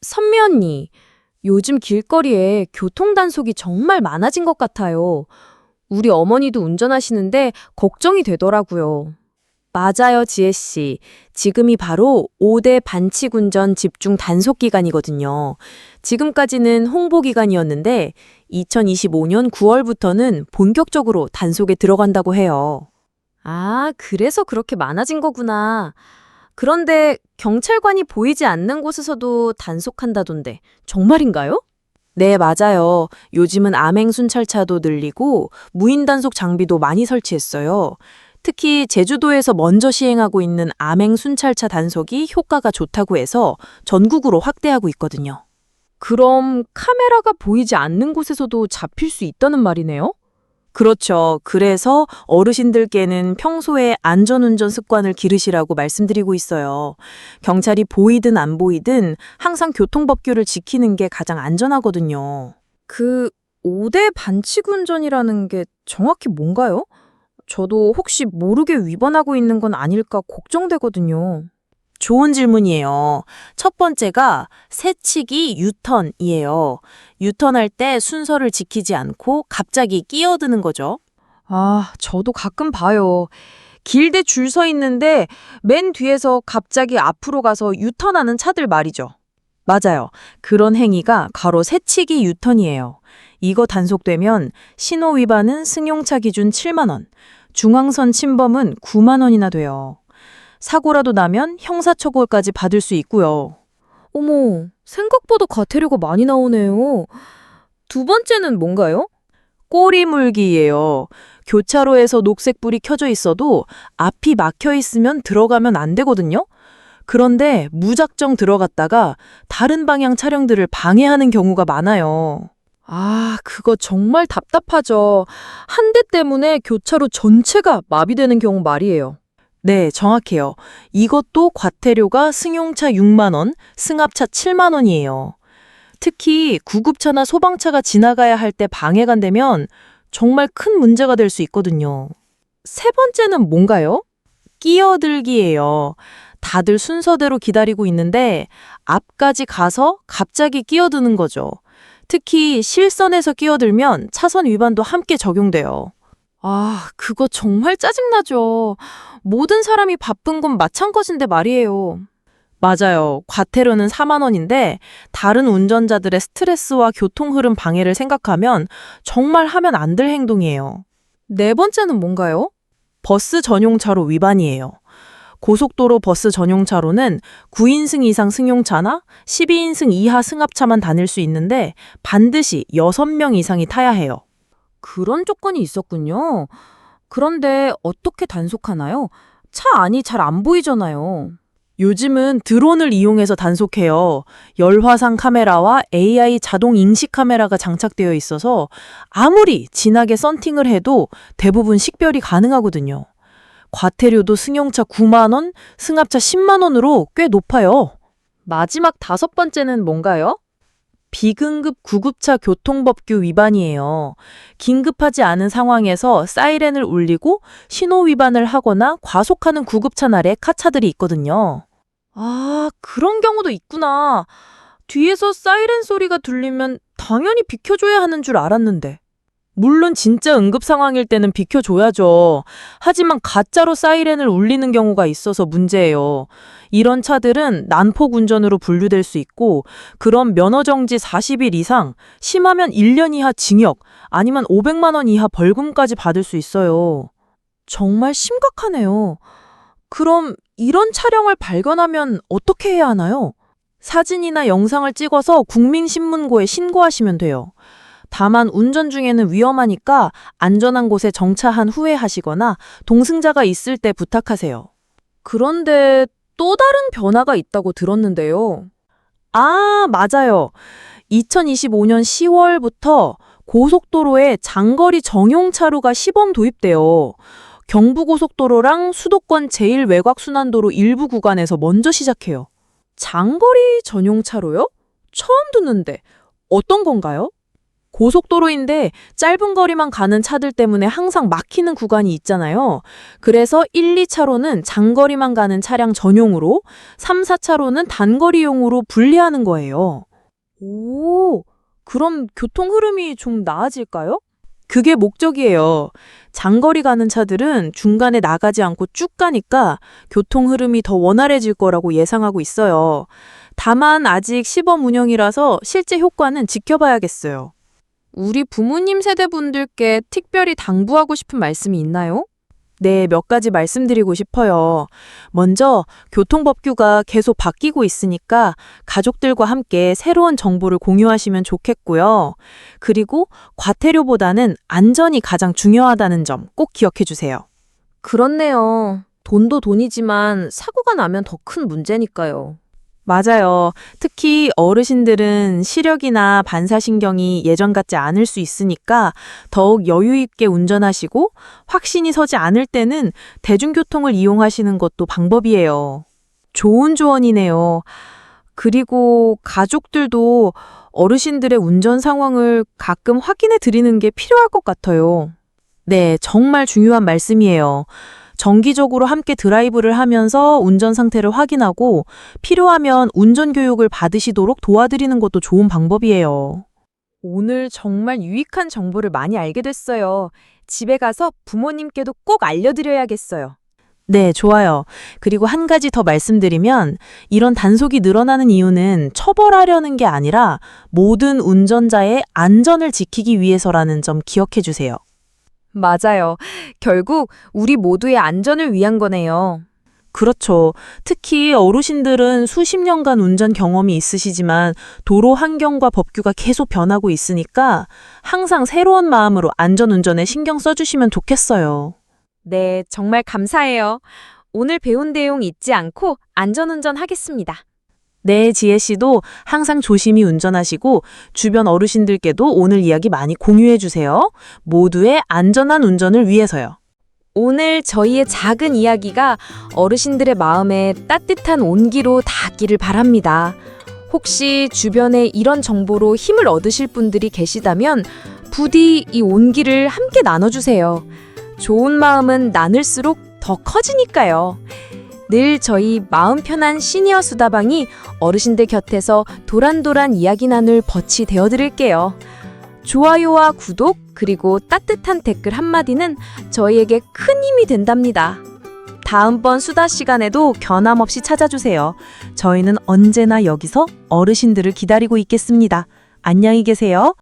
선미 언니, 요즘 길거리에 교통단속이 정말 많아진 것 같아요. 우리 어머니도 운전하시는데 걱정이 되더라고요. 맞아요, 지혜 씨. 지금이 바로 5대 반칙 운전 집중 단속 기간이거든요. 지금까지는 홍보 기간이었는데 2025년 9월부터는 본격적으로 단속에 들어간다고 해요. 아, 그래서 그렇게 많아진 거구나. 그런데 경찰관이 보이지 않는 곳에서도 단속한다던데 정말인가요? 네, 맞아요. 요즘은 암행 순찰차도 늘리고 무인 단속 장비도 많이 설치했어요. 특히 제주도에서 먼저 시행하고 있는 암행 순찰차 단속이 효과가 좋다고 해서 전국으로 확대하고 있거든요. 그럼 카메라가 보이지 않는 곳에서도 잡힐 수 있다는 말이네요? 그렇죠. 그래서 어르신들께는 평소에 안전운전 습관을 기르시라고 말씀드리고 있어요. 경찰이 보이든 안 보이든 항상 교통법규를 지키는 게 가장 안전하거든요. 그 5대 반칙 운전이라는 게 정확히 뭔가요? 저도 혹시 모르게 위반하고 있는 건 아닐까 걱정되거든요. 좋은 질문이에요. 첫 번째가 새치기 유턴이에요. 유턴할 때 순서를 지키지 않고 갑자기 끼어드는 거죠. 아, 저도 가끔 봐요. 길게 줄 서 있는데 맨 뒤에서 갑자기 앞으로 가서 유턴하는 차들 말이죠. 맞아요. 그런 행위가 바로 새치기 유턴이에요. 이거 단속되면 신호 위반은 승용차 기준 7만 원, 중앙선 침범은 9만 원이나 돼요. 사고라도 나면 형사처벌까지 받을 수 있고요. 어머, 생각보다 과태료가 많이 나오네요. 두 번째는 뭔가요? 꼬리 물기예요. 교차로에서 녹색불이 켜져 있어도 앞이 막혀 있으면 들어가면 안 되거든요. 그런데 무작정 들어갔다가 다른 방향 차량들을 방해하는 경우가 많아요. 아, 그거 정말 답답하죠. 한 대 때문에 교차로 전체가 마비되는 경우 말이에요. 네, 정확해요. 이것도 과태료가 승용차 6만 원, 승합차 7만 원이에요. 특히 구급차나 소방차가 지나가야 할 때 방해가 되면 정말 큰 문제가 될 수 있거든요. 세 번째는 뭔가요? 끼어들기예요. 다들 순서대로 기다리고 있는데 앞까지 가서 갑자기 끼어드는 거죠. 특히 실선에서 끼어들면 차선 위반도 함께 적용돼요. 아, 그거 정말 짜증나죠. 모든 사람이 바쁜 건 마찬가지인데 말이에요. 맞아요. 과태료는 4만 원인데 다른 운전자들의 스트레스와 교통 흐름 방해를 생각하면 정말 하면 안 될 행동이에요. 네 번째는 뭔가요? 버스 전용차로 위반이에요. 고속도로 버스 전용차로는 9인승 이상 승용차나 12인승 이하 승합차만 다닐 수 있는데 반드시 6명 이상이 타야 해요. 그런 조건이 있었군요. 그런데 어떻게 단속하나요? 차 안이 잘 안 보이잖아요. 요즘은 드론을 이용해서 단속해요. 열화상 카메라와 AI 자동 인식 카메라가 장착되어 있어서 아무리 진하게 썬팅을 해도 대부분 식별이 가능하거든요. 과태료도 승용차 9만 원, 승합차 10만 원으로 꽤 높아요. 마지막 다섯 번째는 뭔가요? 비근급 구급차 교통법규 위반이에요. 긴급하지 않은 상황에서 사이렌을 울리고 신호 위반을 하거나 과속하는 구급차 날에 카차들이 있거든요. 아, 그런 경우도 있구나. 뒤에서 사이렌 소리가 들리면 당연히 비켜줘야 하는 줄 알았는데. 물론 진짜 응급 상황일 때는 비켜줘야죠. 하지만 가짜로 사이렌을 울리는 경우가 있어서 문제예요. 이런 차들은 난폭 운전으로 분류될 수 있고 그럼 면허정지 40일 이상, 심하면 1년 이하 징역 아니면 500만 원 이하 벌금까지 받을 수 있어요. 정말 심각하네요. 그럼 이런 차량을 발견하면 어떻게 해야 하나요? 사진이나 영상을 찍어서 국민신문고에 신고하시면 돼요. 다만 운전 중에는 위험하니까 안전한 곳에 정차한 후에 하시거나 동승자가 있을 때 부탁하세요. 그런데 또 다른 변화가 있다고 들었는데요. 아, 맞아요. 2025년 10월부터 고속도로에 장거리 전용 차로가 시범 도입돼요. 경부고속도로랑 수도권 제1외곽순환도로 일부 구간에서 먼저 시작해요. 장거리 전용 차로요? 처음 듣는데 어떤 건가요? 고속도로인데 짧은 거리만 가는 차들 때문에 항상 막히는 구간이 있잖아요. 그래서 1, 2차로는 장거리만 가는 차량 전용으로, 3, 4차로는 단거리용으로 분리하는 거예요. 오, 그럼 교통 흐름이 좀 나아질까요? 그게 목적이에요. 장거리 가는 차들은 중간에 나가지 않고 쭉 가니까 교통 흐름이 더 원활해질 거라고 예상하고 있어요. 다만 아직 시범 운영이라서 실제 효과는 지켜봐야겠어요. 우리 부모님 세대분들께 특별히 당부하고 싶은 말씀이 있나요? 네, 몇 가지 말씀드리고 싶어요. 먼저 교통법규가 계속 바뀌고 있으니까 가족들과 함께 새로운 정보를 공유하시면 좋겠고요. 그리고 과태료보다는 안전이 가장 중요하다는 점 꼭 기억해 주세요. 그렇네요. 돈도 돈이지만 사고가 나면 더 큰 문제니까요. 맞아요. 특히 어르신들은 시력이나 반사신경이 예전 같지 않을 수 있으니까 더욱 여유 있게 운전하시고 확신이 서지 않을 때는 대중교통을 이용하시는 것도 방법이에요. 좋은 조언이네요. 그리고 가족들도 어르신들의 운전 상황을 가끔 확인해 드리는 게 필요할 것 같아요. 네, 정말 중요한 말씀이에요. 정기적으로 함께 드라이브를 하면서 운전 상태를 확인하고 필요하면 운전 교육을 받으시도록 도와드리는 것도 좋은 방법이에요. 오늘 정말 유익한 정보를 많이 알게 됐어요. 집에 가서 부모님께도 꼭 알려드려야겠어요. 네, 좋아요. 그리고 한 가지 더 말씀드리면 이런 단속이 늘어나는 이유는 처벌하려는 게 아니라 모든 운전자의 안전을 지키기 위해서라는 점 기억해 주세요. 맞아요. 결국 우리 모두의 안전을 위한 거네요. 그렇죠. 특히 어르신들은 수십 년간 운전 경험이 있으시지만 도로 환경과 법규가 계속 변하고 있으니까 항상 새로운 마음으로 안전운전에 신경 써주시면 좋겠어요. 네, 정말 감사해요. 오늘 배운 내용 잊지 않고 안전운전 하겠습니다. 네, 지혜 씨도 항상 조심히 운전하시고 주변 어르신들께도 오늘 이야기 많이 공유해 주세요. 모두의 안전한 운전을 위해서요. 오늘 저희의 작은 이야기가 어르신들의 마음에 따뜻한 온기로 닿기를 바랍니다. 혹시 주변에 이런 정보로 힘을 얻으실 분들이 계시다면 부디 이 온기를 함께 나눠주세요. 좋은 마음은 나눌수록 더 커지니까요. 늘 저희 마음 편한 시니어 수다방이 어르신들 곁에서 도란도란 이야기 나눌 벗이 되어드릴게요. 좋아요와 구독 그리고 따뜻한 댓글 한마디는 저희에게 큰 힘이 된답니다. 다음번 수다 시간에도 변함없이 찾아주세요. 저희는 언제나 여기서 어르신들을 기다리고 있겠습니다. 안녕히 계세요.